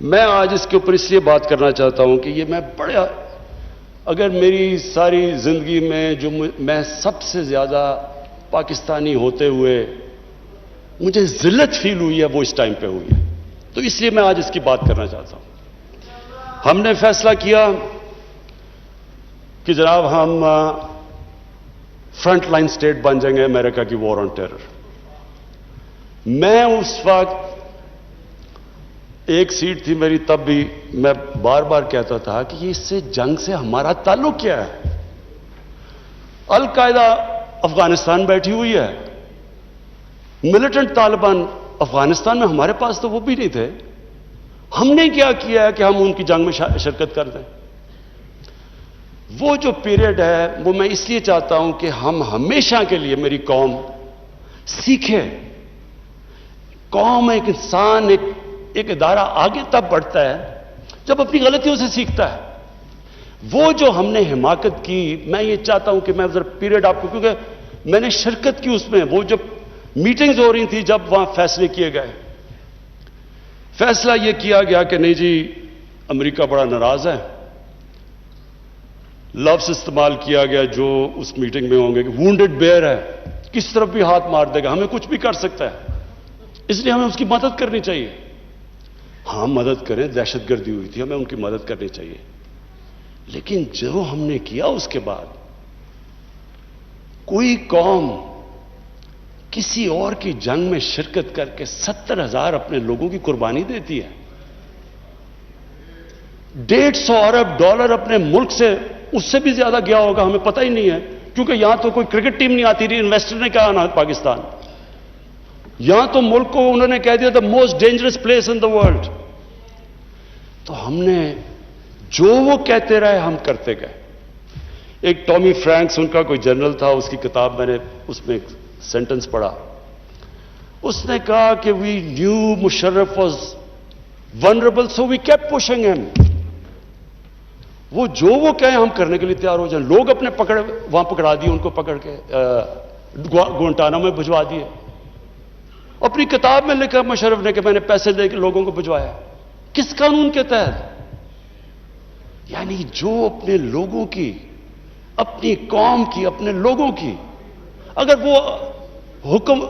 میں آج اس کے اوپر اس لیے بات کرنا چاہتا ہوں کہ یہ میں بڑا، اگر میری ساری زندگی میں جو میں سب سے زیادہ پاکستانی ہوتے ہوئے مجھے ذلت فیل ہوئی ہے وہ اس ٹائم پہ ہوئی ہے، تو اس لیے میں آج اس کی بات کرنا چاہتا ہوں۔ ہم نے فیصلہ کیا کہ جناب ہم فرنٹ لائن سٹیٹ بن جائیں گے امریکہ کی وار آن ٹیرر۔ میں اس وقت ایک سیٹ تھی میری، تب بھی میں بار بار کہتا تھا کہ اس سے جنگ سے ہمارا تعلق کیا ہے؟ القاعدہ افغانستان بیٹھی ہوئی ہے، ملیٹنٹ طالبان افغانستان میں، ہمارے پاس تو وہ بھی نہیں تھے۔ ہم نے کیا کیا ہے کہ ہم ان کی جنگ میں شرکت کر دیں؟ وہ جو پیریڈ ہے وہ میں اس لیے چاہتا ہوں کہ ہم ہمیشہ کے لیے، میری قوم سیکھے۔ قوم، ایک انسان، ایک ادارہ آگے تب بڑھتا ہے جب اپنی غلطیوں سے سیکھتا ہے۔ وہ جو ہم نے حماقت کی، میں یہ چاہتا ہوں کہ میں ذرا پیریڈ آپ کو، کیونکہ میں نے شرکت کی اس میں، وہ جب میٹنگز ہو رہی تھی، جب وہاں فیصلے کیے گئے، فیصلہ یہ کیا گیا کہ نہیں جی امریکہ بڑا ناراض ہے۔ لفظ استعمال کیا گیا جو اس میٹنگ میں ہوں گے کہ وونڈڈ بیئر ہے، کس طرف بھی ہاتھ مار دے گا، ہمیں کچھ بھی کر سکتا ہے، اس لیے ہمیں اس کی مدد کرنی چاہیے۔ ہاں مدد کریں، دہشت گردی ہوئی تھی، ہمیں ان کی مدد کرنی چاہیے۔ لیکن جو ہم نے کیا اس کے بعد، کوئی قوم کسی اور کی جنگ میں شرکت کر کے 70,000 اپنے لوگوں کی قربانی دیتی ہے، 150 ارب ڈالر اپنے ملک سے، اس سے بھی زیادہ گیا ہوگا، ہمیں پتہ ہی نہیں ہے، کیونکہ یہاں تو کوئی کرکٹ ٹیم نہیں آتی رہی، انویسٹر نے کہا نا پاکستان، یہاں تو ملک کو انہوں نے کہہ دیا the most dangerous place in the world. تو ہم نے جو وہ کہتے رہے ہم کرتے گئے۔ ایک ٹامی فرینکس ان کا کوئی جنرل تھا، اس کی کتاب میں نے اس میں ایک سینٹنس پڑھا، اس نے کہا کہ we knew Musharraf was vulnerable so we kept pushing ہم۔ وہ جو وہ کہیں ہم کرنے کے لیے تیار ہو جائیں۔ لوگ اپنے وہاں پکڑا دیے، ان کو پکڑ کے گوانٹانامو میں بھجوا دیے۔ اپنی کتاب میں لکھا مشرف نے کہ میں نے پیسے دے کے لوگوں کو بھجوایا۔ کس قانون کے تحت؟ یعنی جو اپنے لوگوں کی، اپنی قوم کی، اپنے لوگوں کی، اگر وہ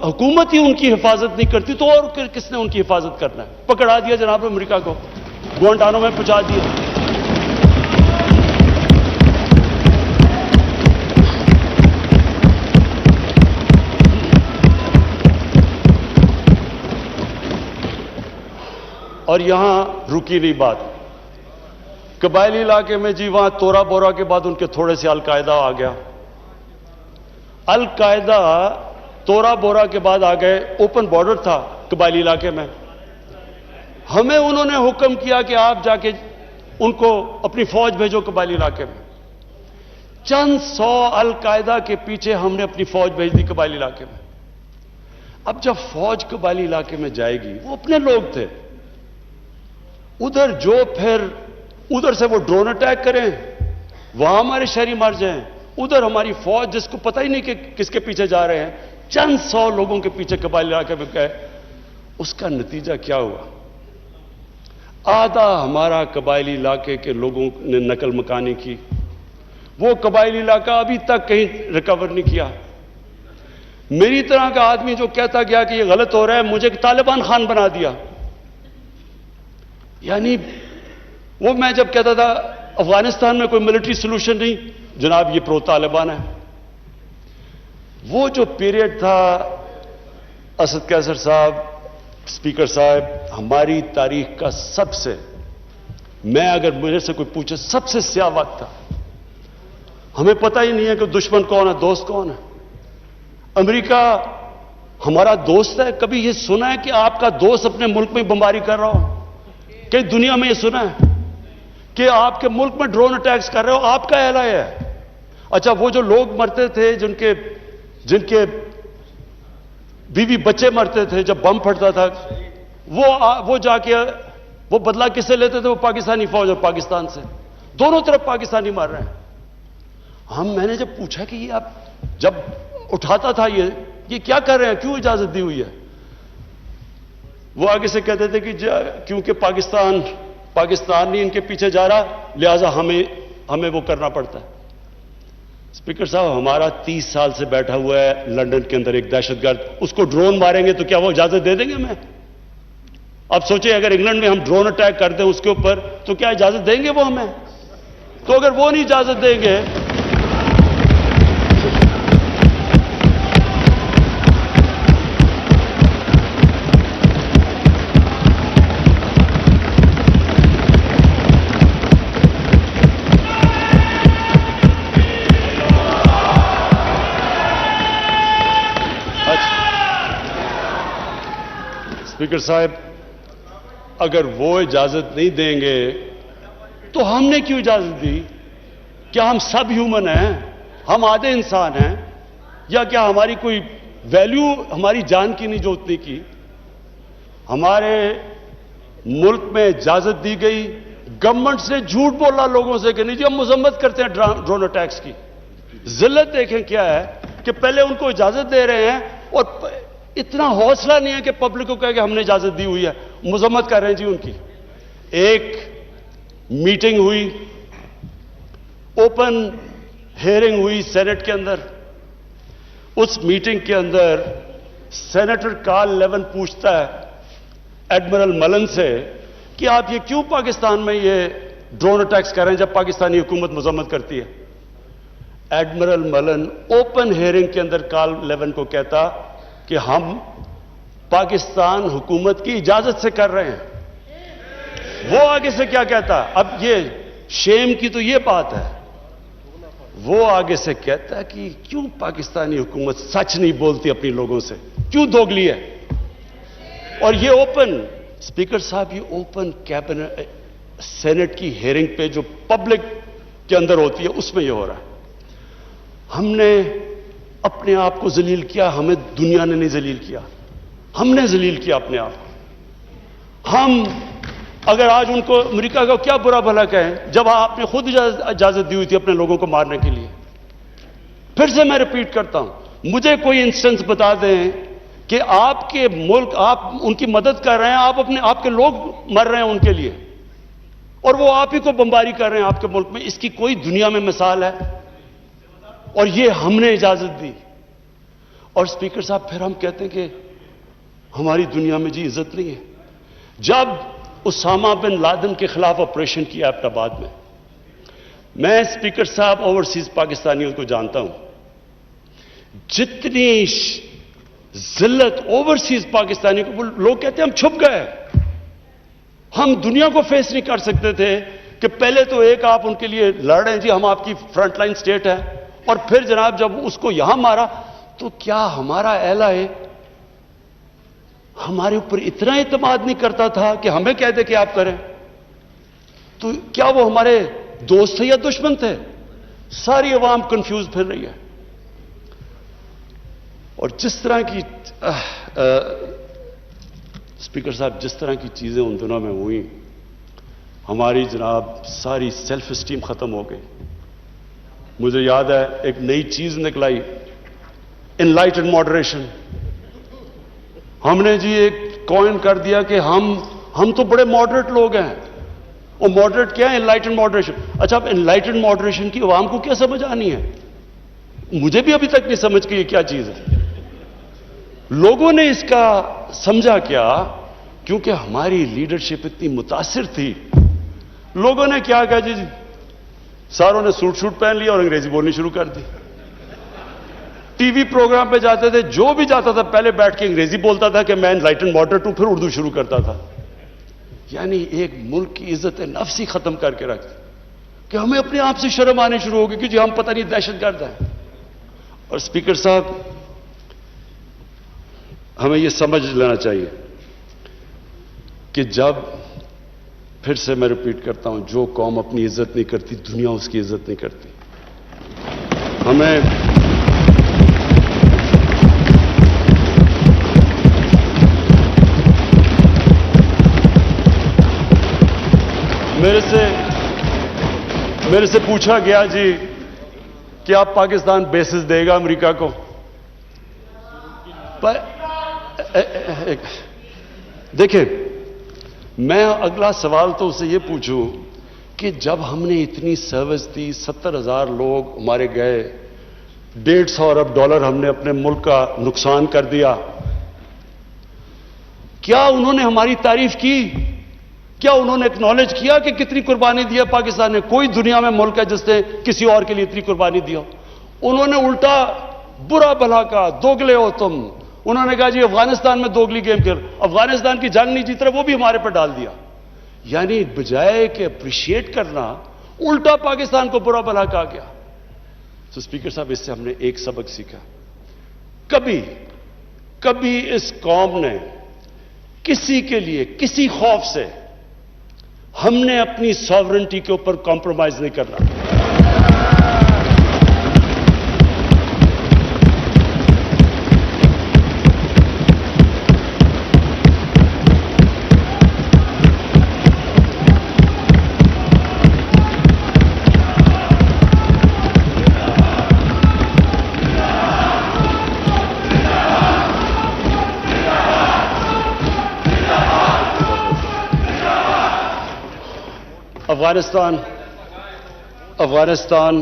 حکومت ہی ان کی حفاظت نہیں کرتی تو اور کس نے ان کی حفاظت کرنا ہے؟ پکڑا دیا جناب امریکہ کو، گوانٹانامو میں پہنچا دیا۔ اور یہاں رکی نہیں بات، قبائلی علاقے میں جی وہاں تورا بورا کے بعد ان کے تھوڑے سے القاعدہ آ گیا۔ القاعدہ تورا بورا کے بعد آ گئے، اوپن بارڈر تھا قبائلی علاقے میں، ہمیں انہوں نے حکم کیا کہ آپ جا کے ان کو اپنی فوج بھیجو قبائلی علاقے میں۔ چند سو القاعدہ کے پیچھے ہم نے اپنی فوج بھیج دی قبائلی علاقے میں۔ اب جب فوج قبائلی علاقے میں جائے گی، وہ اپنے لوگ تھے ادھر، جو پھر ادھر سے وہ ڈرون اٹیک کریں، وہاں ہمارے شہری مر جائیں، ادھر ہماری فوج جس کو پتہ ہی نہیں کہ کس کے پیچھے جا رہے ہیں، چند سو لوگوں کے پیچھے قبائلی علاقے میں گئے۔ اس کا نتیجہ کیا ہوا؟ آدھا ہمارا قبائلی علاقے کے لوگوں نے نقل مکانی کی، وہ قبائلی علاقہ ابھی تک کہیں ریکور نہیں کیا۔ میری طرح کا آدمی جو کہتا گیا کہ یہ غلط ہو رہا ہے، مجھے طالبان خان بنا دیا۔ یعنی وہ میں جب کہتا تھا افغانستان میں کوئی ملٹری سلوشن نہیں، جناب یہ پرو طالبان ہے۔ وہ جو پیریڈ تھا، اسد قیصر صاحب، اسپیکر صاحب، ہماری تاریخ کا سب سے، میں اگر میرے سے کوئی پوچھے سب سے سیاہ وقت تھا۔ ہمیں پتہ ہی نہیں ہے کہ دشمن کون ہے، دوست کون ہے۔ امریکہ ہمارا دوست ہے؟ کبھی یہ سنا ہے کہ آپ کا دوست اپنے ملک میں بمباری کر رہا ہو؟ کہ دنیا میں یہ سنا ہے کہ آپ کے ملک میں ڈرون اٹیکس کر رہے ہو؟ آپ کا اعلان ہے۔ اچھا وہ جو لوگ مرتے تھے، جن کے بیوی بچے مرتے تھے جب بم پھٹتا تھا، وہ جا کے وہ بدلہ کس سے لیتے تھے؟ وہ پاکستانی فوج اور پاکستان سے، دونوں طرف پاکستانی مر رہے ہیں۔ میں نے جب پوچھا کہ یہ آپ جب اٹھاتا تھا یہ کیا کر رہے ہیں، کیوں اجازت دی ہوئی ہے؟ وہ آگے سے کہتے تھے کہ کیونکہ پاکستان نہیں ان کے پیچھے جا رہا لہذا ہمیں وہ کرنا پڑتا ہے. اسپیکر صاحب ہمارا 30 سال سے بیٹھا ہوا ہے لندن کے اندر ایک دہشت گرد, اس کو ڈرون ماریں گے تو کیا وہ اجازت دے دیں گے ہمیں؟ اب سوچیں اگر انگلینڈ میں ہم ڈرون اٹیک کر دیں اس کے اوپر تو کیا اجازت دیں گے وہ ہمیں؟ تو اگر وہ نہیں اجازت دیں گے اسپیکر صاحب اگر وہ اجازت نہیں دیں گے تو ہم نے کیوں اجازت دی؟ کیا ہم سب ہیومن ہیں؟ ہم آدھے انسان ہیں؟ یا کیا ہماری کوئی ویلیو ہماری جان کی نہیں جو اتنی کی؟ ہمارے ملک میں اجازت دی گئی, گورنمنٹ سے جھوٹ بولا لوگوں سے کہ نہیں جی ہم مذمت کرتے ہیں ڈرون اٹیکس کی. ذلت دیکھیں کیا ہے کہ پہلے ان کو اجازت دے رہے ہیں اور اتنا حوصلہ نہیں ہے کہ پبلک کو کہے کہ ہم نے اجازت دی ہوئی ہے, مذمت کر رہے ہیں جی ان کی. ایک میٹنگ ہوئی, اوپن ہیئرنگ ہوئی سینٹ کے اندر. اس میٹنگ کے اندر سینیٹر کارل لیون پوچھتا ہے ایڈمرل ملن سے کہ آپ یہ کیوں پاکستان میں یہ ڈرون اٹیکس کر رہے ہیں جب پاکستانی حکومت مذمت کرتی ہے؟ ایڈمرل ملن اوپن ہیئرنگ کے اندر کارل لیون کو کہتا کہ ہم پاکستان حکومت کی اجازت سے کر رہے ہیں. وہ آگے سے کیا کہتا؟ اب یہ شیم کی تو یہ بات ہے, وہ آگے سے کہتا ہے کہ کیوں پاکستانی حکومت سچ نہیں بولتی اپنی لوگوں سے, کیوں دوگلی ہے؟ اور یہ اوپن, اسپیکر صاحب یہ اوپن کیبنٹ سینٹ کی ہیئرنگ پہ جو پبلک کے اندر ہوتی ہے اس میں یہ ہو رہا ہے. ہم نے اپنے آپ کو ذلیل کیا, ہمیں دنیا نے نہیں ذلیل کیا, ہم نے ذلیل کیا اپنے آپ کو. ہم اگر آج ان کو امریکہ کا کیا برا بھلا کہیں جب آپ نے خود اجازت دی ہوئی تھی اپنے لوگوں کو مارنے کے لیے. پھر سے میں ریپیٹ کرتا ہوں, مجھے کوئی انسٹنس بتا دیں کہ آپ کے ملک آپ ان کی مدد کر رہے ہیں, آپ کے لوگ مر رہے ہیں ان کے لیے اور وہ آپ ہی کو بمباری کر رہے ہیں آپ کے ملک میں. اس کی کوئی دنیا میں مثال ہے؟ اور یہ ہم نے اجازت دی. اور اسپیکر صاحب پھر ہم کہتے ہیں کہ ہماری دنیا میں جی عزت نہیں ہے. جب اسامہ بن لادن کے خلاف آپریشن کیا ایبٹ آباد میں اسپیکر صاحب اوورسیز پاکستانیوں کو جانتا ہوں, جتنی ذلت اوورسیز پاکستانی کو, لوگ کہتے ہیں ہم چھپ گئے, ہم دنیا کو فیس نہیں کر سکتے تھے کہ پہلے تو ایک آپ ان کے لیے لڑ رہے ہیں جی ہم آپ کی فرنٹ لائن سٹیٹ ہے, اور پھر جناب جب اس کو یہاں مارا تو کیا ہمارا اہل ہے ہمارے اوپر اتنا اعتماد نہیں کرتا تھا کہ ہمیں کہہ دے کہ آپ کریں؟ تو کیا وہ ہمارے دوست تھے یا دشمن تھے؟ ساری عوام کنفیوز پھر رہی ہے. اور جس طرح کی اسپیکر صاحب جس طرح کی چیزیں ان دنوں میں ہوئیں, ہماری جناب ساری سیلف اسٹیم ختم ہو گئی. مجھے یاد ہے ایک نئی چیز نکلائی, انلائٹنڈ ماڈریشن. ہم نے جی ایک کوئن کر دیا کہ ہم تو بڑے ماڈریٹ لوگ ہیں. اور ماڈریٹ کیا ہے؟ Enlightened moderation. اچھا اب انلائٹنڈ ماڈریشن کی عوام کو کیا سمجھ آنی ہے؟ مجھے بھی ابھی تک نہیں سمجھ کہ یہ کیا چیز ہے. لوگوں نے اس کا سمجھا کیا؟ کیونکہ ہماری لیڈرشپ اتنی متاثر تھی. لوگوں نے کیا کہا جی ساروں نے سوٹ پہن لیا اور انگریزی بولنی شروع کر دی. ٹی وی پروگرام پہ جاتے تھے, جو بھی جاتا تھا پہلے بیٹھ کے انگریزی بولتا تھا کہ میں انلائٹنڈ ماڈریٹ ہوں, پھر اردو شروع کرتا تھا. یعنی ایک ملک کی عزت نفس ہی ختم کر کے رکھ کہ ہمیں اپنے آپ سے شرم آنے شروع ہو گئی کہ جی ہم پتہ نہیں دہشت گرد ہیں. اور اسپیکر صاحب ہمیں یہ سمجھ لینا چاہیے کہ جب, پھر سے میں ریپیٹ کرتا ہوں, جو قوم اپنی عزت نہیں کرتی دنیا اس کی عزت نہیں کرتی. ہمیں میرے سے پوچھا گیا جی کہ آپ پاکستان بیسز دے گا امریکہ کو؟ دیکھیں، میں اگلا سوال تو اسے یہ پوچھوں کہ جب ہم نے اتنی سروس دی، 70,000 لوگ ہمارے گئے، $150 ارب ہم نے اپنے ملک کا نقصان کر دیا، کیا انہوں نے ہماری تعریف کی؟ کیا انہوں نے ایکنالج کیا کہ کتنی قربانی دی ہے پاکستان نے؟ کوئی دنیا میں ملک ہے جس نے کسی اور کے لیے اتنی قربانی دی ہو؟ انہوں نے الٹا برا بھلا کہا، دوگلے ہو تم۔ انہوں نے کہا جی افغانستان میں دوگلی گیم کر، افغانستان کی جنگ نہیں جیت رہے، وہ بھی ہمارے پر ڈال دیا۔ یعنی بجائے کہ اپریشیٹ کرنا، الٹا پاکستان کو برا بھلا کہا گیا۔ تو اسپیکر صاحب، اس سے ہم نے ایک سبق سیکھا، کبھی اس قوم نے کسی کے لیے کسی خوف سے ہم نے اپنی ساورنٹی کے اوپر کمپرومائز نہیں کرنا۔ افغانستان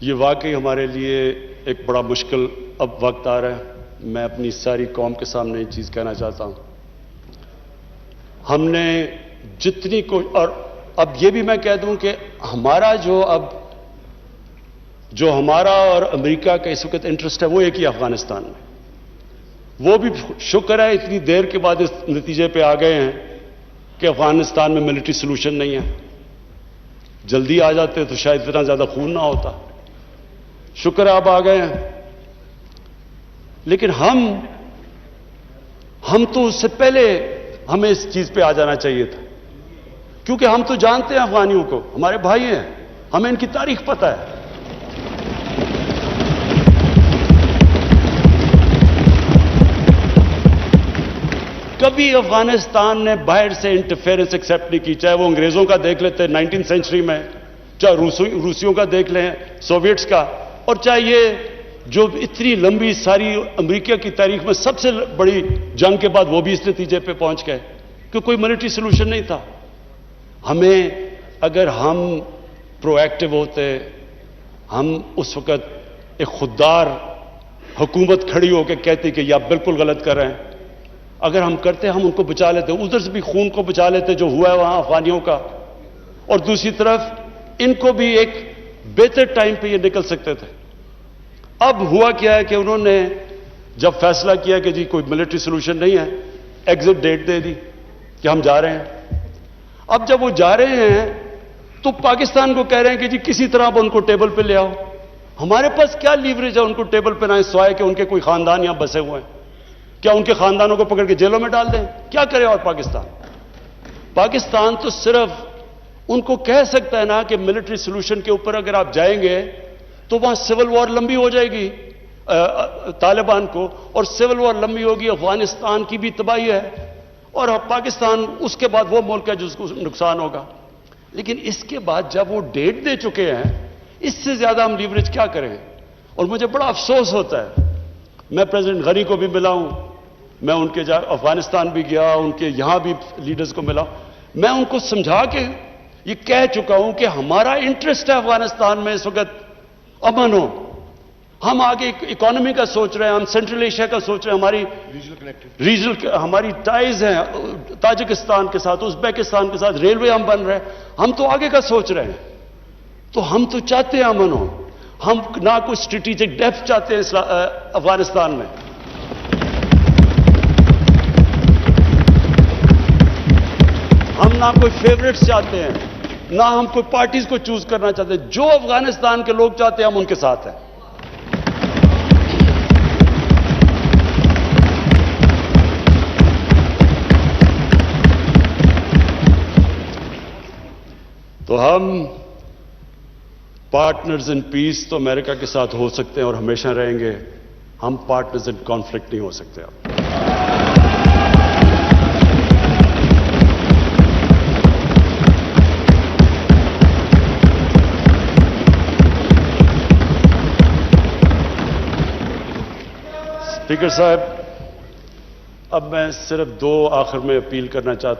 یہ واقعی ہمارے لیے ایک بڑا مشکل اب وقت آ رہا ہے۔ میں اپنی ساری قوم کے سامنے یہ چیز کہنا چاہتا ہوں، ہم نے جتنی اور اب یہ بھی میں کہہ دوں کہ ہمارا جو ہمارا اور امریکہ کا اس وقت انٹرسٹ ہے وہ ایک ہی افغانستان میں۔ وہ بھی شکر ہے اتنی دیر کے بعد اس نتیجے پہ آ گئے ہیں کہ افغانستان میں ملٹری سلوشن نہیں ہے۔ جلدی آ جاتے تو شاید اتنا زیادہ خون نہ ہوتا۔ شکر ہے اب آ گئے ہیں، لیکن ہم تو اس سے پہلے ہمیں اس چیز پہ آ جانا چاہیے تھا، کیونکہ ہم تو جانتے ہیں افغانیوں کو، ہمارے بھائی ہیں، ہمیں ان کی تاریخ پتہ ہے۔ کبھی افغانستان نے باہر سے انٹرفیئرنس ایکسیپٹ نہیں کی، چاہے وہ انگریزوں کا دیکھ لیتے 19 سینچری میں، چاہے روسیوں کا دیکھ لیں، سوویٹس کا، اور چاہے یہ جو اتنی لمبی ساری امریکہ کی تاریخ میں سب سے بڑی جنگ کے بعد وہ بھی اس نتیجے پہ پہنچ گئے کہ کوئی ملٹری سلوشن نہیں تھا۔ ہمیں اگر ہم پرو ایکٹیو ہوتے، ہم اس وقت ایک خوددار حکومت کھڑی ہو کے کہتی کہ یہ آپ بالکل غلط کر رہے ہیں، اگر ہم کرتے ہم ان کو بچا لیتے، ادھر سے بھی خون کو بچا لیتے جو ہوا ہے وہاں افغانیوں کا، اور دوسری طرف ان کو بھی ایک بہتر ٹائم پہ یہ نکل سکتے تھے۔ اب ہوا کیا ہے کہ انہوں نے جب فیصلہ کیا کہ جی کوئی ملٹری سلوشن نہیں ہے، ایگزٹ ڈیٹ دے دی کہ ہم جا رہے ہیں۔ اب جب وہ جا رہے ہیں تو پاکستان کو کہہ رہے ہیں کہ جی کسی طرح اب ان کو ٹیبل پہ لے آؤ۔ ہمارے پاس کیا لیوریج ہے ان کو ٹیبل پہ لائیں سوائے کہ ان کے کوئی خاندان یہاں بسے ہوئے ہیں؟ کیا ان کے خاندانوں کو پکڑ کے جیلوں میں ڈال دیں؟ کیا کرے اور پاکستان تو صرف ان کو کہہ سکتا ہے نا کہ ملٹری سلوشن کے اوپر اگر آپ جائیں گے تو وہاں سول وار لمبی ہو جائے گی طالبان کو، اور سول وار لمبی ہوگی، افغانستان کی بھی تباہی ہے، اور پاکستان اس کے بعد وہ ملک ہے جس کو نقصان ہوگا۔ لیکن اس کے بعد جب وہ ڈیٹ دے چکے ہیں، اس سے زیادہ ہم لیوریج کیا کریں؟ اور مجھے بڑا افسوس ہوتا ہے، میں پریزیڈنٹ غنی کو بھی ملا ہوں، میں ان کے افغانستان بھی گیا، ان کے یہاں بھی لیڈرز کو ملا، میں ان کو سمجھا کے یہ کہہ چکا ہوں کہ ہمارا انٹرسٹ ہے افغانستان میں اس وقت امن ہو۔ ہم آگے اکانومی کا سوچ رہے ہیں، ہم سینٹرل ایشیا کا سوچ رہے ہیں، ہماری ریجنل ہماری ٹائز ہیں تاجکستان کے ساتھ، ازبیکستان کے ساتھ، ریلوے ہم بن رہے ہیں، ہم تو آگے کا سوچ رہے ہیں۔ تو ہم تو چاہتے ہیں امن ہو، ہم نہ کوئی اسٹریٹجک ڈیپتھ چاہتے ہیں افغانستان میں۔ ہم نہ کوئی فیوریٹس چاہتے ہیں، نہ ہم کوئی پارٹیز کو چوز کرنا چاہتے ہیں، جو افغانستان کے لوگ چاہتے ہیں ہم ان کے ساتھ ہیں۔ تو ہم پارٹنرز ان پیس تو امریکہ کے ساتھ ہو سکتے ہیں اور ہمیشہ رہیں گے، ہم پارٹنرز ان کانفلکٹ نہیں ہو سکتے۔ اب اسپیکر صاحب، اب میں صرف دو آخر میں اپیل کرنا چاہتا ہوں.